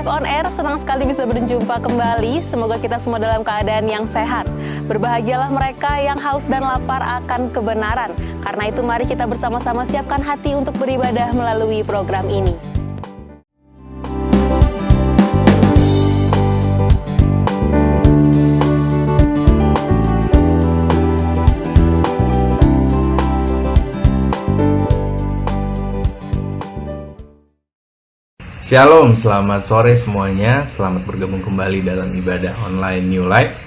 on Air, senang sekali bisa berjumpa kembali. Semoga kita semua dalam keadaan yang sehat. Berbahagialah mereka yang haus dan lapar akan kebenaran. Karena itu mari kita bersama-sama siapkan hati untuk beribadah melalui program ini. Shalom, selamat sore semuanya. Selamat bergabung kembali dalam ibadah online New Life.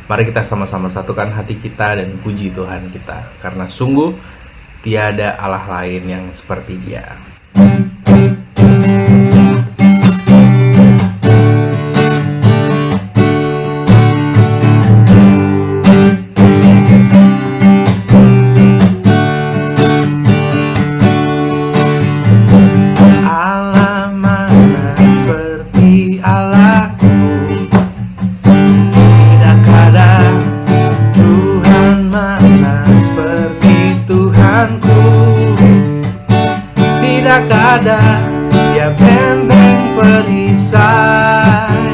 Mari kita sama-sama satukan hati kita dan puji Tuhan kita, karena sungguh tiada Allah lain yang seperti Dia. Dia benteng perisai,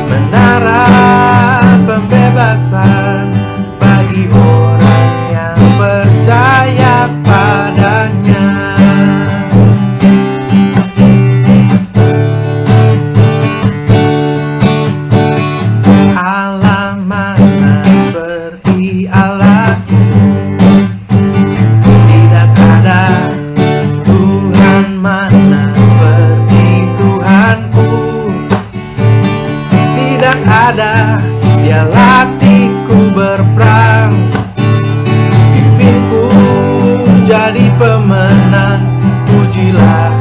menara pembebasan bagi orang yang percaya padanya. Allah mana seperti Allahku, tidak ada mana seperti Tuhanku, tidak ada. Dia latihku berperang, pimpinku jadi pemenang. Pujilah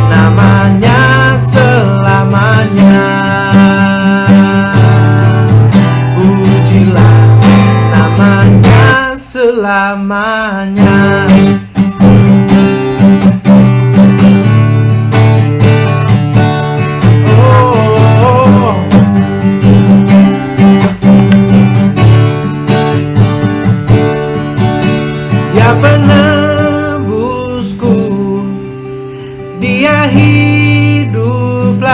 namanya selamanya, pujilah namanya selamanya. Penebusku, Dia hiduplah.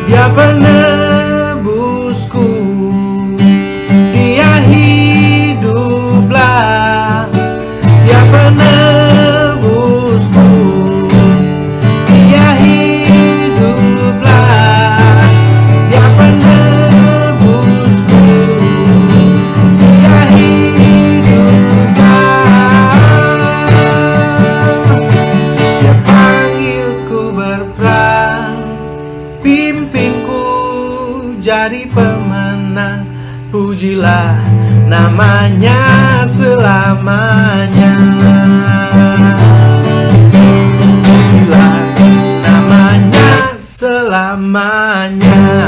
Dia penebusku, Dia hiduplah. Dia penebusku, Dia hiduplah. Dia penebusku, Dia hiduplah. Jadi pemenang, pujilah namanya selamanya. Pujilah namanya selamanya.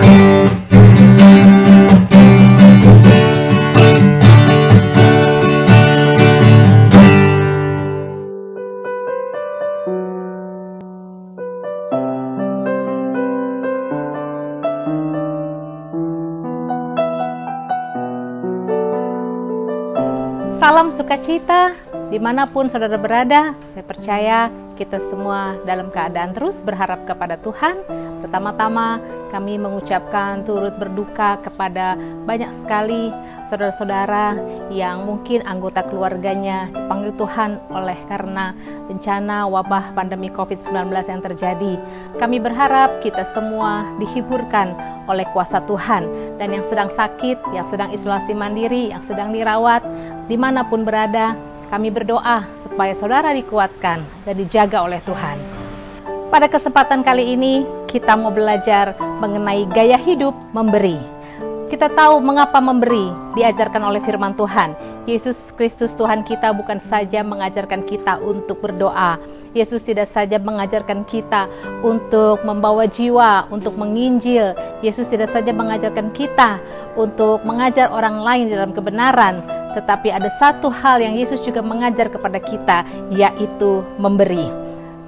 Salam sukacita dimanapun saudara berada. Saya percaya kita semua dalam keadaan terus berharap kepada Tuhan. Pertama-tama kami mengucapkan turut berduka kepada banyak sekali saudara-saudara yang mungkin anggota keluarganya dipanggil Tuhan oleh karena bencana wabah pandemi COVID-19 yang terjadi. Kami berharap kita semua dihiburkan oleh kuasa Tuhan, dan yang sedang sakit, yang sedang isolasi mandiri, yang sedang dirawat, dimanapun berada, kami berdoa supaya saudara dikuatkan dan dijaga oleh Tuhan. Pada kesempatan kali ini, kita mau belajar mengenai gaya hidup memberi. Kita tahu mengapa memberi diajarkan oleh firman Tuhan. Yesus Kristus Tuhan kita bukan saja mengajarkan kita untuk berdoa. Yesus tidak saja mengajarkan kita untuk membawa jiwa, untuk menginjil. Yesus tidak saja mengajarkan kita untuk mengajar orang lain dalam kebenaran. Tetapi ada satu hal yang Yesus juga mengajar kepada kita, yaitu memberi.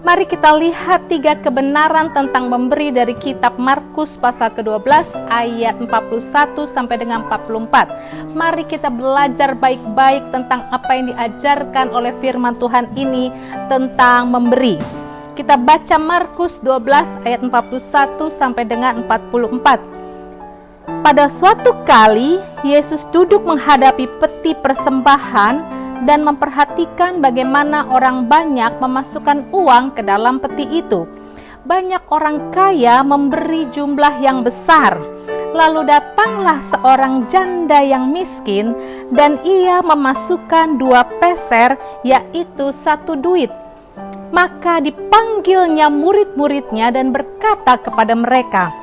Mari kita lihat 3 kebenaran tentang memberi dari kitab Markus pasal ke-12 ayat 41 sampai dengan 44. Mari kita belajar baik-baik tentang apa yang diajarkan oleh firman Tuhan ini tentang memberi. Kita baca Markus 12 ayat 41 sampai dengan 44. Pada suatu kali, Yesus duduk menghadapi peti persembahan dan memperhatikan bagaimana orang banyak memasukkan uang ke dalam peti itu. Banyak orang kaya memberi jumlah yang besar. Lalu datanglah seorang janda yang miskin dan ia memasukkan 2 peser, yaitu 1 duit. Maka dipanggilnya murid-muridnya dan berkata kepada mereka,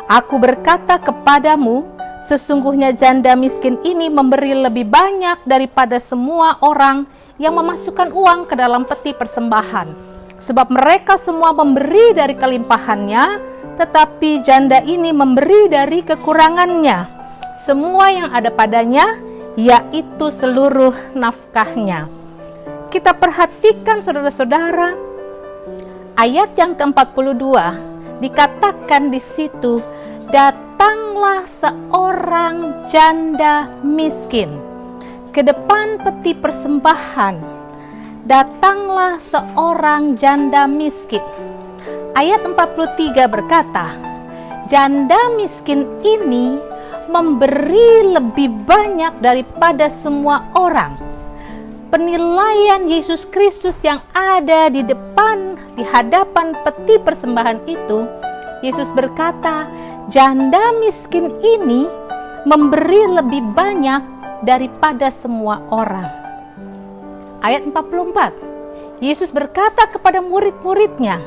"Aku berkata kepadamu, sesungguhnya janda miskin ini memberi lebih banyak daripada semua orang yang memasukkan uang ke dalam peti persembahan. Sebab mereka semua memberi dari kelimpahannya, tetapi janda ini memberi dari kekurangannya, semua yang ada padanya, yaitu seluruh nafkahnya." Kita perhatikan saudara-saudara, ayat yang ke-42 dikatakan di situ, datanglah seorang janda miskin ke depan peti persembahan. Datanglah seorang janda miskin. Ayat 43 berkata, janda miskin ini memberi lebih banyak daripada semua orang. Penilaian Yesus Kristus yang ada di depan, di hadapan peti persembahan itu, Yesus berkata, janda miskin ini memberi lebih banyak daripada semua orang. Ayat 44, Yesus berkata kepada murid-muridnya,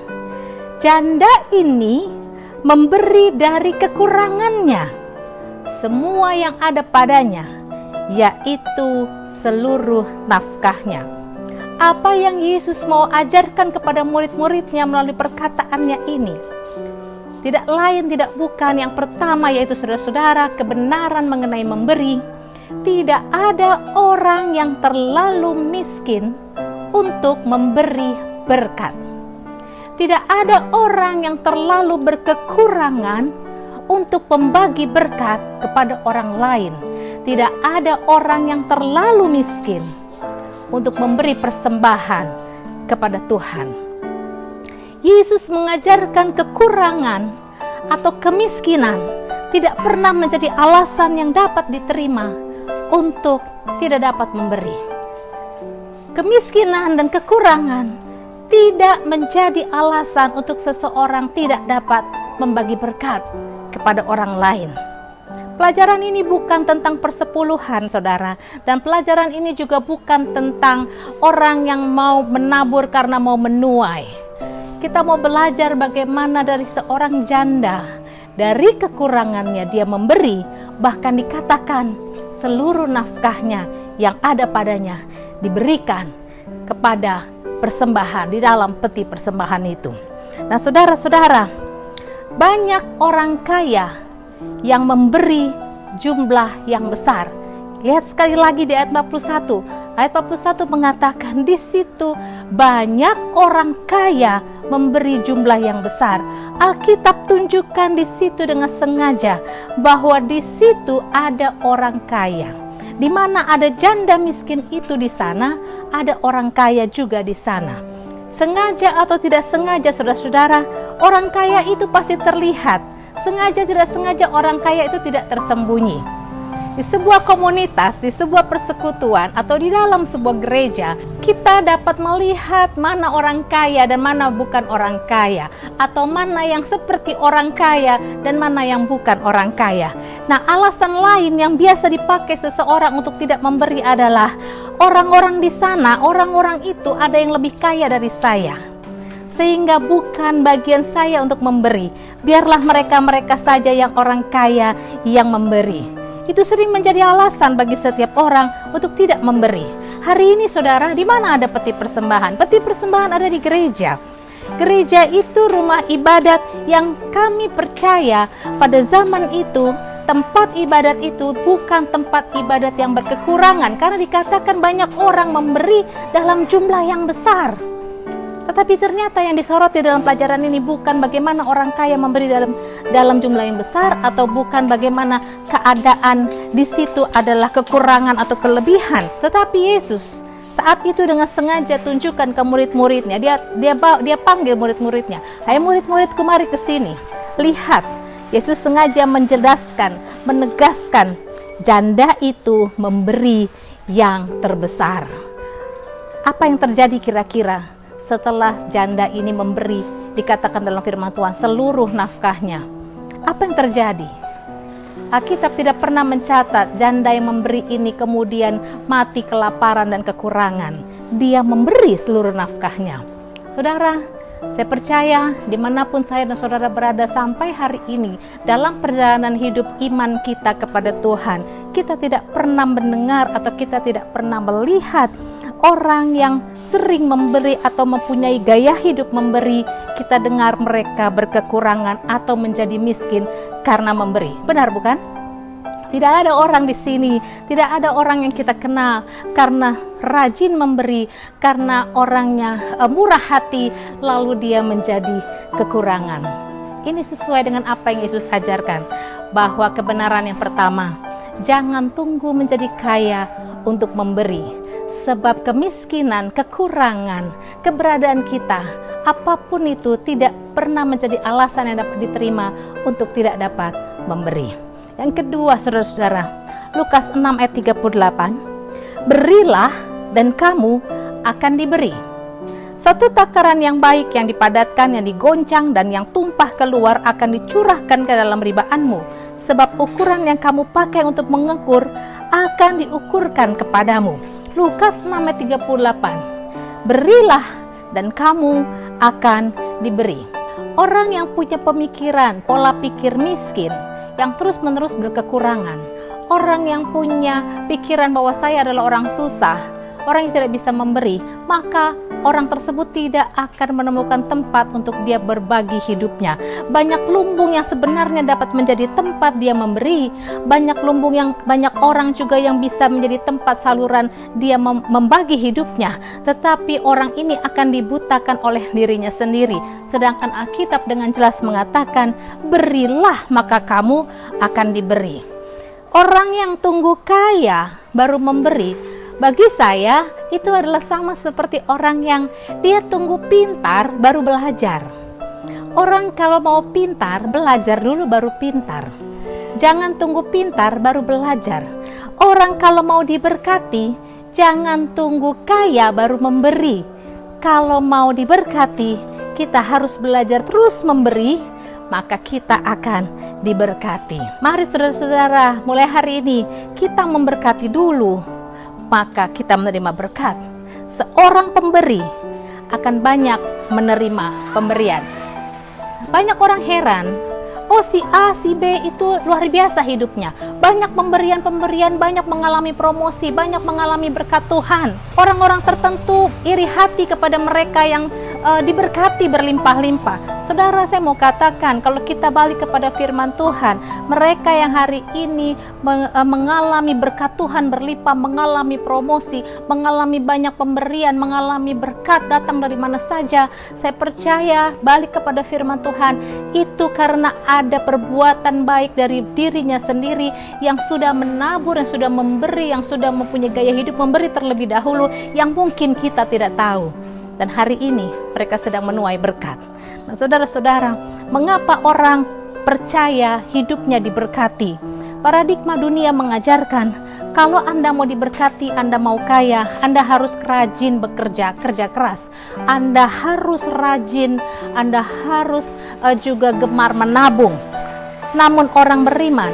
janda ini memberi dari kekurangannya, semua yang ada padanya, yaitu seluruh nafkahnya. Apa yang Yesus mau ajarkan kepada murid-muridnya melalui perkataannya ini? Tidak lain, tidak bukan. Yang pertama yaitu saudara-saudara, kebenaran mengenai memberi. Tidak ada orang yang terlalu miskin untuk memberi berkat. Tidak ada orang yang terlalu berkekurangan untuk membagi berkat kepada orang lain. Tidak ada orang yang terlalu miskin untuk memberi persembahan kepada Tuhan. Yesus mengajarkan kekurangan atau kemiskinan tidak pernah menjadi alasan yang dapat diterima untuk tidak dapat memberi. Kemiskinan dan kekurangan tidak menjadi alasan untuk seseorang tidak dapat membagi berkat kepada orang lain. Pelajaran ini bukan tentang persepuluhan, saudara, dan pelajaran ini juga bukan tentang orang yang mau menabur karena mau menuai. Kita mau belajar bagaimana dari seorang janda, dari kekurangannya dia memberi, bahkan dikatakan seluruh nafkahnya yang ada padanya diberikan kepada persembahan di dalam peti persembahan itu. Nah, saudara-saudara, banyak orang kaya yang memberi jumlah yang besar. Lihat sekali lagi di ayat 41. Ayat 41 mengatakan di situ banyak orang kaya memberi jumlah yang besar. Alkitab tunjukkan di situ dengan sengaja bahwa di situ ada orang kaya. Di mana ada janda miskin itu di sana, ada orang kaya juga di sana. Sengaja atau tidak sengaja, saudara-saudara, orang kaya itu pasti terlihat. Sengaja tidak sengaja orang kaya itu tidak tersembunyi. Di sebuah komunitas, di sebuah persekutuan, atau di dalam sebuah gereja, kita dapat melihat mana orang kaya dan mana bukan orang kaya, atau mana yang seperti orang kaya dan mana yang bukan orang kaya. Nah, alasan lain yang biasa dipakai seseorang untuk tidak memberi adalah orang-orang di sana, orang-orang itu ada yang lebih kaya dari saya, sehingga bukan bagian saya untuk memberi. Biarlah mereka-mereka saja yang orang kaya yang memberi. Itu sering menjadi alasan bagi setiap orang untuk tidak memberi. Hari ini, saudara, di mana ada peti persembahan? Peti persembahan ada di gereja. Gereja itu rumah ibadat yang kami percaya pada zaman itu, tempat ibadat itu bukan tempat ibadat yang berkekurangan, karena dikatakan banyak orang memberi dalam jumlah yang besar. Tetapi ternyata yang disoroti dalam pelajaran ini bukan bagaimana orang kaya memberi dalam jumlah yang besar, atau bukan bagaimana keadaan di situ adalah kekurangan atau kelebihan. Tetapi Yesus saat itu dengan sengaja tunjukkan ke murid-muridnya. Dia panggil murid-muridnya, "Hai murid-muridku, mari ke sini." Lihat, Yesus sengaja menjelaskan, menegaskan, janda itu memberi yang terbesar. Apa yang terjadi kira-kira setelah janda ini memberi, dikatakan dalam firman Tuhan, seluruh nafkahnya? Apa yang terjadi? Alkitab tidak pernah mencatat janda yang memberi ini kemudian mati kelaparan dan kekurangan. Dia memberi seluruh nafkahnya. Saudara, saya percaya dimanapun saya dan saudara berada sampai hari ini, dalam perjalanan hidup iman kita kepada Tuhan, kita tidak pernah mendengar atau kita tidak pernah melihat orang yang sering memberi atau mempunyai gaya hidup memberi. Kita dengar mereka berkekurangan atau menjadi miskin karena memberi. Benar bukan? Tidak ada orang di sini, tidak ada orang yang kita kenal karena rajin memberi, karena orangnya murah hati, lalu dia menjadi kekurangan. Ini sesuai dengan apa yang Yesus ajarkan, bahwa kebenaran yang pertama, jangan tunggu menjadi kaya untuk memberi. Sebab kemiskinan, kekurangan, keberadaan kita, apapun itu tidak pernah menjadi alasan yang dapat diterima untuk tidak dapat memberi. Yang kedua, saudara-saudara, Lukas 6 ayat 38, berilah dan kamu akan diberi. Suatu takaran yang baik, yang dipadatkan, yang digoncang, dan yang tumpah keluar akan dicurahkan ke dalam ribaanmu. Sebab ukuran yang kamu pakai untuk mengukur akan diukurkan kepadamu. Lukas 6 ayat 38, berilah dan kamu akan diberi. Orang yang punya pemikiran, pola pikir miskin, yang terus-menerus berkekurangan, orang yang punya pikiran bahwa saya adalah orang susah, orang yang tidak bisa memberi, maka orang tersebut tidak akan menemukan tempat untuk dia berbagi hidupnya. Banyak lumbung yang sebenarnya dapat menjadi tempat dia memberi, banyak lumbung yang banyak orang juga yang bisa menjadi tempat saluran dia membagi hidupnya, tetapi orang ini akan dibutakan oleh dirinya sendiri. Sedangkan Alkitab dengan jelas mengatakan, berilah maka kamu akan diberi. Orang yang tunggu kaya baru memberi, bagi saya itu adalah sama seperti orang yang dia tunggu pintar baru belajar. Orang kalau mau pintar, belajar dulu baru pintar. Jangan tunggu pintar baru belajar. Orang kalau mau diberkati, jangan tunggu kaya baru memberi. Kalau mau diberkati, kita harus belajar terus memberi, maka kita akan diberkati. Mari saudara-saudara, mulai hari ini kita memberkati dulu, maka kita menerima berkat. Seorang pemberi akan banyak menerima pemberian. Banyak orang heran, oh si A, si B itu luar biasa hidupnya, banyak pemberian-pemberian, banyak mengalami promosi, banyak mengalami berkat Tuhan. Orang-orang tertentu iri hati kepada mereka yang diberkati berlimpah-limpah. Saudara, saya mau katakan, kalau kita balik kepada firman Tuhan, mereka yang hari ini mengalami berkat Tuhan berlimpah, mengalami promosi, mengalami banyak pemberian, mengalami berkat datang dari mana saja, saya percaya balik kepada firman Tuhan, itu karena ada perbuatan baik dari dirinya sendiri yang sudah menabur, yang sudah memberi, yang sudah mempunyai gaya hidup memberi terlebih dahulu, yang mungkin kita tidak tahu. Dan hari ini mereka sedang menuai berkat. Nah, saudara-saudara, mengapa orang percaya hidupnya diberkati? Paradigma dunia mengajarkan, kalau Anda mau diberkati, Anda mau kaya, Anda harus rajin bekerja, kerja keras. Anda harus rajin, Anda harus juga gemar menabung. Namun orang beriman,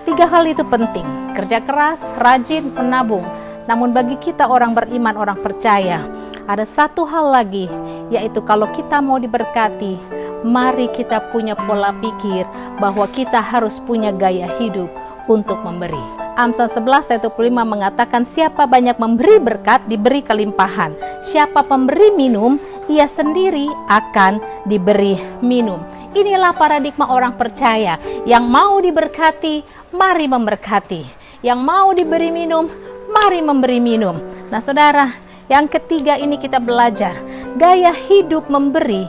3 hal itu penting, kerja keras, rajin, menabung. Namun bagi kita orang beriman, orang percaya, ada satu hal lagi, yaitu kalau kita mau diberkati, mari kita punya pola pikir bahwa kita harus punya gaya hidup untuk memberi. Amsal 11 ayat 25 mengatakan, siapa banyak memberi berkat, diberi kelimpahan. Siapa pemberi minum, ia sendiri akan diberi minum. Inilah paradigma orang percaya, yang mau diberkati, mari memberkati. Yang mau diberi minum, mari memberi minum. Nah saudara, yang ketiga ini kita belajar, gaya hidup memberi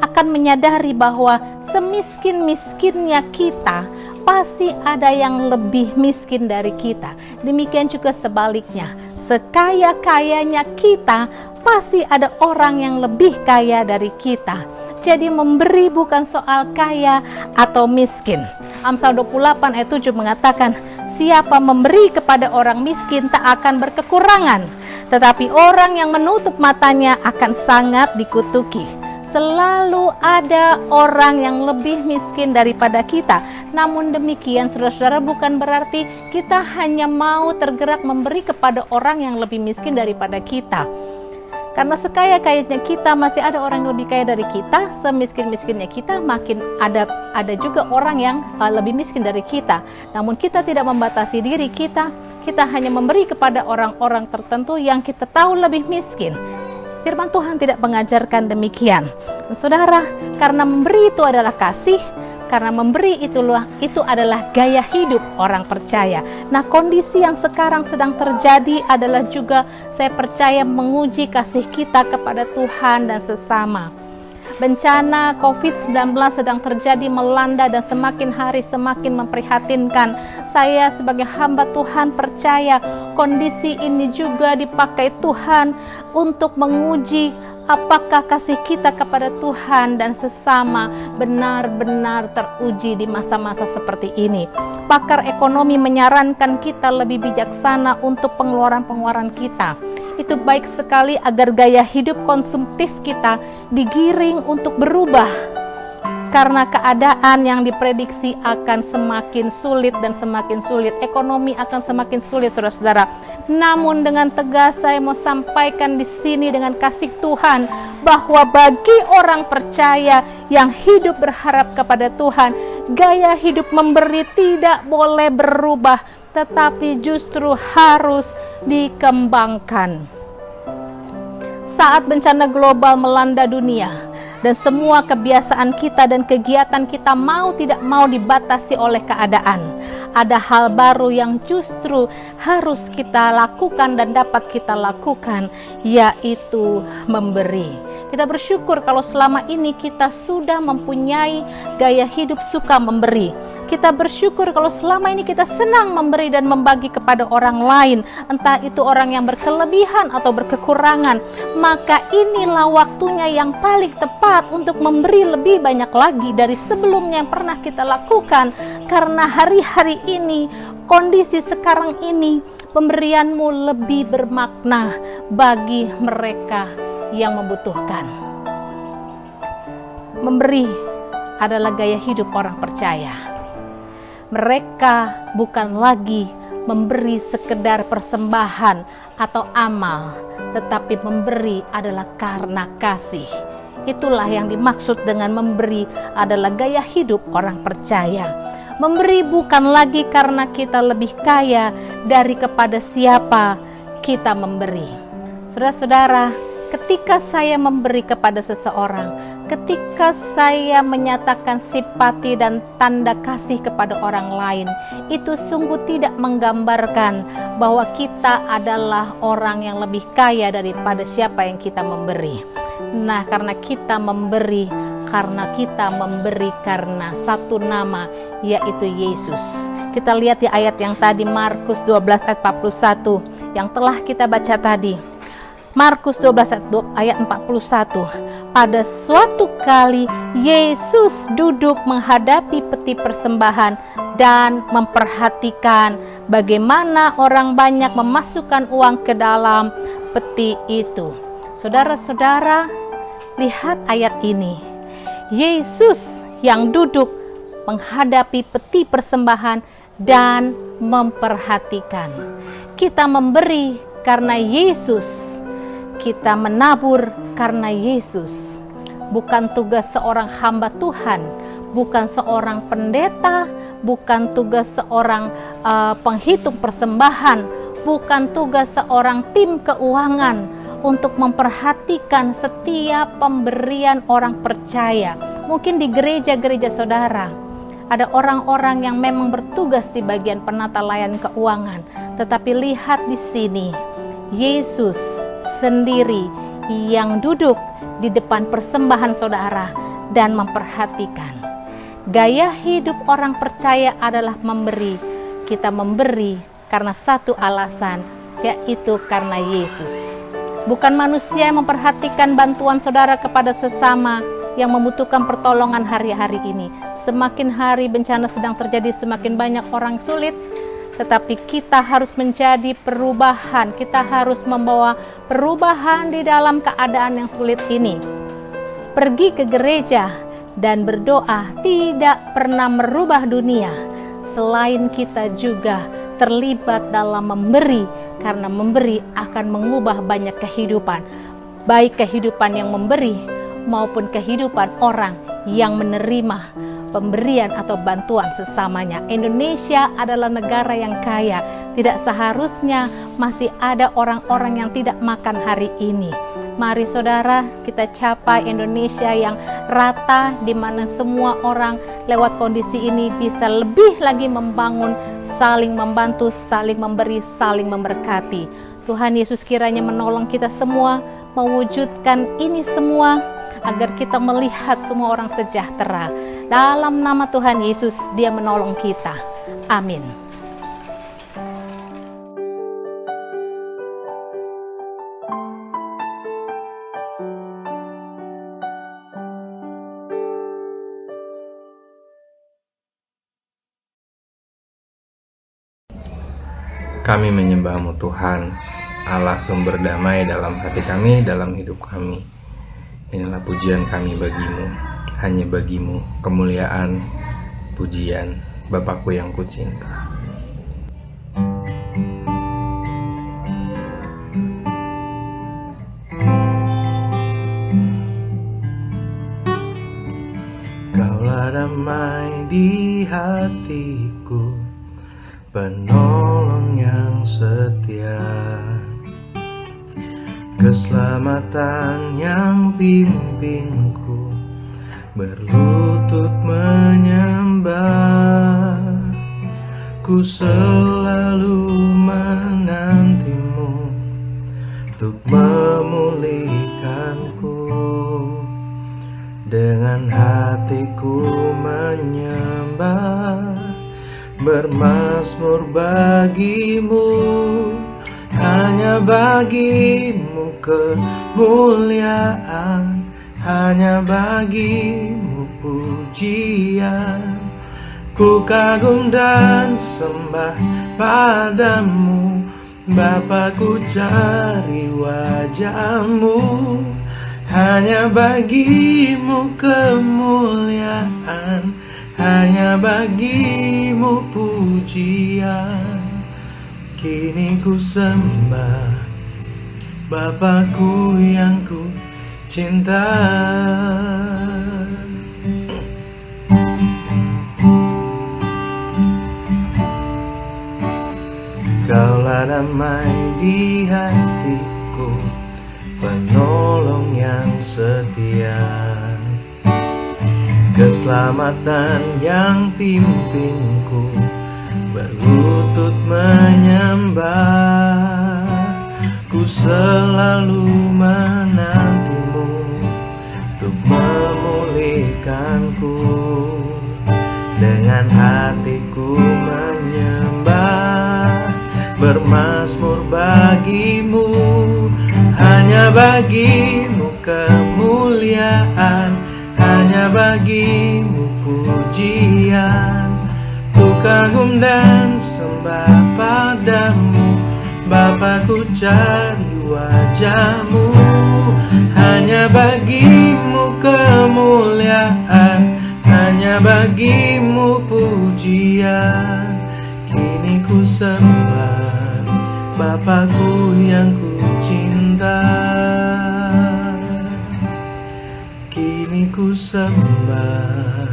akan menyadari bahwa semiskin-miskinnya kita, pasti ada yang lebih miskin dari kita. Demikian juga sebaliknya, sekaya-kayanya kita, pasti ada orang yang lebih kaya dari kita. Jadi memberi bukan soal kaya atau miskin. Amsal 28 ayat 7 mengatakan, siapa memberi kepada orang miskin tak akan berkekurangan, tetapi orang yang menutup matanya akan sangat dikutuki. Selalu ada orang yang lebih miskin daripada kita. Namun demikian, saudara-saudara, bukan berarti kita hanya mau tergerak memberi kepada orang yang lebih miskin daripada kita. Karena sekaya-kayanya kita, masih ada orang yang lebih kaya dari kita. Semiskin-miskinnya kita, makin ada juga orang yang lebih miskin dari kita. Namun kita tidak membatasi diri kita. Kita hanya memberi kepada orang-orang tertentu yang kita tahu lebih miskin. Firman Tuhan tidak mengajarkan demikian. Saudara, karena memberi itu adalah kasih, karena memberi itu adalah gaya hidup orang percaya. Nah, kondisi yang sekarang sedang terjadi adalah juga, saya percaya, menguji kasih kita kepada Tuhan dan sesama. Bencana COVID-19 sedang terjadi, melanda, dan semakin hari semakin memprihatinkan. Saya sebagai hamba Tuhan percaya kondisi ini juga dipakai Tuhan untuk menguji apakah kasih kita kepada Tuhan dan sesama benar-benar teruji di masa-masa seperti ini. Pakar ekonomi menyarankan kita lebih bijaksana untuk pengeluaran-pengeluaran kita. Itu baik sekali agar gaya hidup konsumtif kita digiring untuk berubah, karena keadaan yang diprediksi akan semakin sulit dan semakin sulit. Ekonomi akan semakin sulit, saudara-saudara. Namun dengan tegas saya mau sampaikan di sini dengan kasih Tuhan, bahwa bagi orang percaya yang hidup berharap kepada Tuhan, gaya hidup memberi tidak boleh berubah, tetapi justru harus dikembangkan. Saat bencana global melanda dunia dan semua kebiasaan kita dan kegiatan kita mau tidak mau dibatasi oleh keadaan, ada hal baru yang justru harus kita lakukan dan dapat kita lakukan, yaitu memberi. Kita bersyukur kalau selama ini kita sudah mempunyai gaya hidup suka memberi. Kita bersyukur kalau selama ini kita senang memberi dan membagi kepada orang lain, entah itu orang yang berkelebihan atau berkekurangan. Maka inilah waktunya yang paling tepat untuk memberi lebih banyak lagi dari sebelumnya yang pernah kita lakukan. Karena hari-hari ini, kondisi sekarang ini, pemberianmu lebih bermakna bagi mereka yang membutuhkan. Memberi adalah gaya hidup orang percaya. Mereka bukan lagi memberi sekedar persembahan atau amal, tetapi memberi adalah karena kasih. Itulah yang dimaksud dengan memberi adalah gaya hidup orang percaya. Memberi bukan lagi karena kita lebih kaya dari kepada siapa kita memberi. Saudara-saudara, ketika saya memberi kepada seseorang, ketika saya menyatakan simpati dan tanda kasih kepada orang lain, itu sungguh tidak menggambarkan bahwa kita adalah orang yang lebih kaya daripada siapa yang kita memberi. Nah, karena kita memberi karena satu nama, yaitu Yesus. Kita lihat di ayat yang tadi, Markus 12 ayat 41 yang telah kita baca tadi. Markus 12 ayat 41. Pada suatu kali Yesus duduk menghadapi peti persembahan dan memperhatikan bagaimana orang banyak memasukkan uang ke dalam peti itu. Saudara-saudara, lihat ayat ini. Yesus yang duduk menghadapi peti persembahan dan memperhatikan. Kita memberi karena Yesus. Kita menabur karena Yesus. Bukan tugas seorang hamba Tuhan, bukan seorang pendeta, bukan tugas seorang penghitung persembahan, bukan tugas seorang tim keuangan untuk memperhatikan setiap pemberian orang percaya. Mungkin di gereja-gereja saudara ada orang-orang yang memang bertugas di bagian penata layanan keuangan, tetapi lihat di sini, Yesus sendiri yang duduk di depan persembahan saudara dan memperhatikan. Gaya hidup orang percaya adalah memberi. Kita memberi karena satu alasan, yaitu karena Yesus. Bukan manusia yang memperhatikan bantuan saudara kepada sesama yang membutuhkan pertolongan hari-hari ini. Semakin hari bencana sedang terjadi, semakin banyak orang sulit, tetapi kita harus menjadi perubahan. Kita harus membawa perubahan di dalam keadaan yang sulit ini. Pergi ke gereja dan berdoa tidak pernah merubah dunia, selain kita juga terlibat dalam memberi, karena memberi akan mengubah banyak kehidupan, baik kehidupan yang memberi maupun kehidupan orang yang menerima pemberian atau bantuan sesamanya. Indonesia adalah negara yang kaya, tidak seharusnya masih ada orang-orang yang tidak makan hari ini. Mari saudara, kita capai Indonesia yang rata, di mana semua orang lewat kondisi ini bisa lebih lagi membangun, saling membantu, saling memberi, saling memberkati. Tuhan Yesus kiranya menolong kita semua mewujudkan ini semua, agar kita melihat semua orang sejahtera. Dalam nama Tuhan Yesus, Dia menolong kita. Amin. Kami menyembah-Mu Tuhan, Allah sumber damai dalam hati kami, dalam hidup kami. Inilah pujian kami bagi-Mu, hanya bagi-Mu kemuliaan, pujian, Bapakku yang kucinta. Kaulah damai di hatiku, penolong yang setia, keselamatan yang pimpinku, berlutut menyembah. Ku selalu menantimu untuk memulihkanku, dengan hatiku menyembah, bermazmur bagi-Mu, hanya bagi-Mu kemuliaan, hanya bagi-Mu pujian. Ku kagum dan sembah padamu, Bapa, ku cari wajah-Mu, hanya bagi-Mu kemuliaan, hanya bagi-Mu pujian. Kini ku sembah Bapakku yang ku cinta. Kaulah damai di hatiku, penolong yang setia, keselamatan yang pimpinku, berlutut menyembah. Ku selalu menantimu untuk memulihkanku, dengan hatiku menyembah, bermazmur bagi-Mu, hanya bagi-Mu kemuliaan, hanya bagi-Mu pujian. Ku kagum dan sembah padamu, Bapa, ku cari wajah-Mu, hanya bagi-Mu kemuliaan, hanya bagi-Mu pujian. Kini ku sembah Bapakku yang ku cinta. Kini ku sembah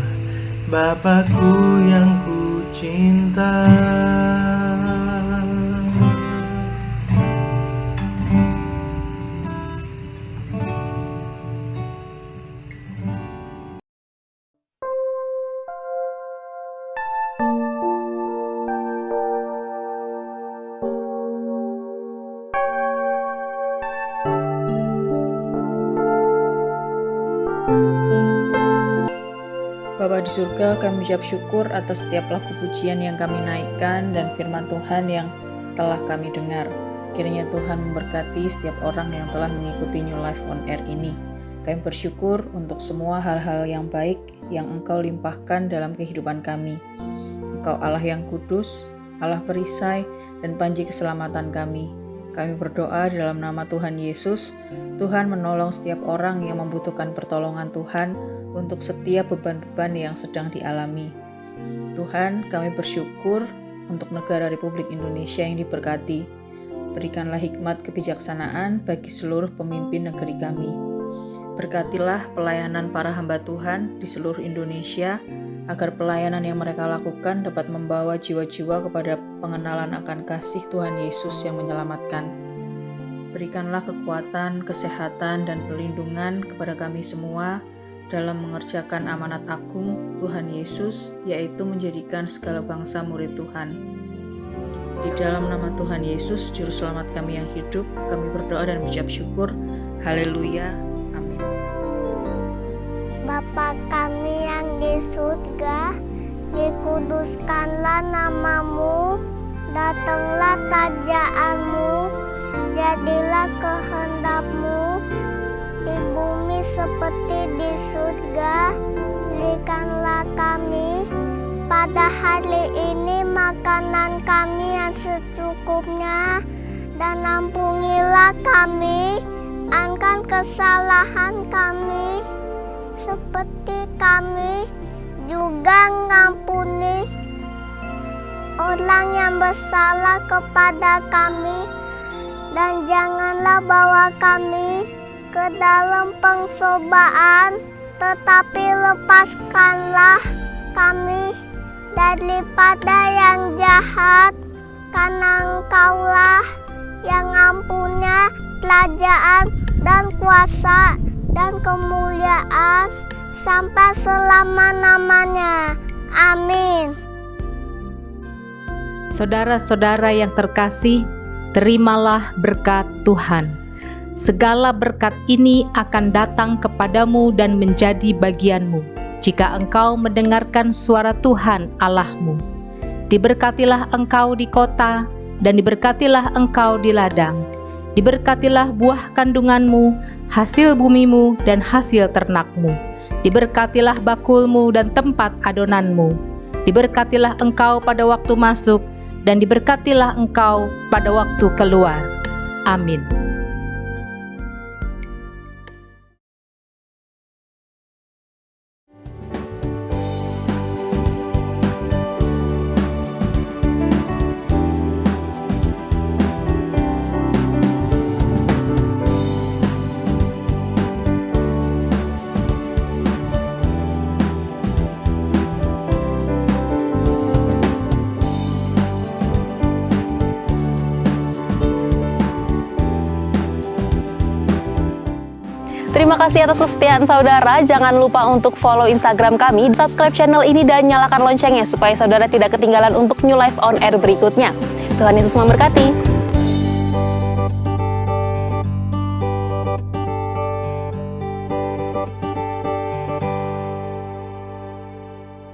Bapakku yang ku cinta. Bapa di surga, kami ucap syukur atas setiap lagu pujian yang kami naikkan dan firman Tuhan yang telah kami dengar. Kiranya Tuhan memberkati setiap orang yang telah mengikuti New Life on Air ini. Kami bersyukur untuk semua hal-hal yang baik yang Engkau limpahkan dalam kehidupan kami. Engkau Allah yang kudus, Allah perisai, dan panji keselamatan kami. Kami berdoa dalam nama Tuhan Yesus, Tuhan menolong setiap orang yang membutuhkan pertolongan Tuhan untuk setiap beban-beban yang sedang dialami. Tuhan, kami bersyukur untuk negara Republik Indonesia yang diberkati. Berikanlah hikmat kebijaksanaan bagi seluruh pemimpin negeri kami. Berkatilah pelayanan para hamba Tuhan di seluruh Indonesia, agar pelayanan yang mereka lakukan dapat membawa jiwa-jiwa kepada pengenalan akan kasih Tuhan Yesus yang menyelamatkan. Berikanlah kekuatan, kesehatan, dan perlindungan kepada kami semua dalam mengerjakan amanat agung Tuhan Yesus, yaitu menjadikan segala bangsa murid Tuhan. Di dalam nama Tuhan Yesus, Juru Selamat kami yang hidup, kami berdoa dan mengucap syukur. Haleluya. Amin. Bapa kami yang di surga, dikuduskanlah namamu, datanglah kerajaanmu, jadilah kehendakmu, di bumi seperti di surga. Berikanlah kami pada hari ini makanan kami yang secukupnya, dan ampunilah kami akan kesalahan kami, seperti kami juga mengampuni orang yang bersalah kepada kami, dan janganlah bawa kami ke dalam pencobaan, tetapi lepaskanlah kami daripada yang jahat, karena Engkaulah yang mempunyai kerajaan dan kuasa dan kemuliaan sampai selama-lamanya. Amin. Saudara-saudara yang terkasih, terimalah berkat Tuhan. Segala berkat ini akan datang kepadamu dan menjadi bagianmu jika engkau mendengarkan suara Tuhan Allahmu. Diberkatilah engkau di kota, dan diberkatilah engkau di ladang. Diberkatilah buah kandunganmu, hasil bumimu, dan hasil ternakmu. Diberkatilah bakulmu dan tempat adonanmu. Diberkatilah engkau pada waktu masuk, dan diberkatilah engkau pada waktu keluar. Amin. Terima kasih atas kesetiaan saudara. Jangan lupa untuk follow Instagram kami, subscribe channel ini, dan nyalakan loncengnya supaya saudara tidak ketinggalan untuk New Life on Air berikutnya. Tuhan Yesus memberkati.